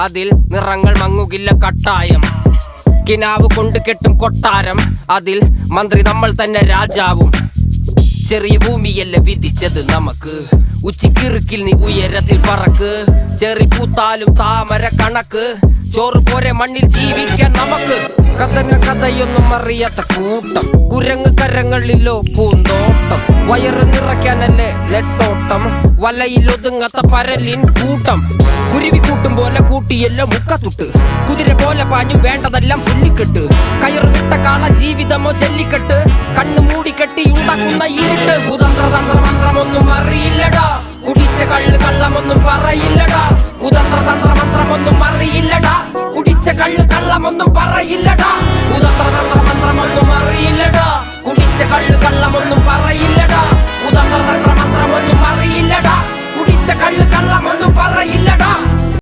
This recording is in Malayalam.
അതിൽ നിറങ്ങൾ മങ്ങുകില്ല കട്ടായം. കിനാവ് കൊണ്ട് കെട്ടും കൊട്ടാരം, അതിൽ മന്ത്രി നമ്മൾ തന്നെ രാജാവും. ചെറിയ ഭൂമിയല്ല വിധിച്ചത് നമുക്ക്, ഉച്ചിക്കിറുക്കിൽ നീ ഉയരത്തിൽ പറക്ക്. ചെറി പൂത്താലും താമര കണക്ക്, ചോറ് പോരെ മണ്ണിൽ ജീവിക്കാൻ നമുക്ക്. കഥയൊന്നും അറിയാത്ത കൂട്ടം, കുരങ്ങ് കരങ്ങളിലോ പൂന്തോട്ടം. വയറ് നിറയ്ക്കാനല്ലേ നെട്ടോട്ടം, വലയിൽ ഒതുങ്ങാത്ത പരലിൻ കൂട്ടം. കുരുവി കൂട്ടും പോലെ കൂട്ടിയെല്ലാം മുക്കത്തുട്ട്, കുതിര പോലെ പാഞ്ഞു വേണ്ടതെല്ലാം പുല്ലിക്കെട്ട്. കയറ് വിട്ട കാള ജീവിതമോ ജല്ലിക്കെട്ട്, കണ്ണു മൂടിക്കെട്ടി ഉണ്ടാക്കുന്ന ഇരുട്ട്. കുതന്ത്രതന്ത്രമന്ത്രമൊന്നും അറിയില്ലടാ, കുടിച്ച കള്ള് കള്ളമൊന്നും പറയില്ലടാ. കുതന്ത്രതന്ത്രമന്ത്രമൊന്നും അറിയില്ലടാ, കുടിച്ച കള്ള് കള്ളമൊന്നും പറയില്ലടാ.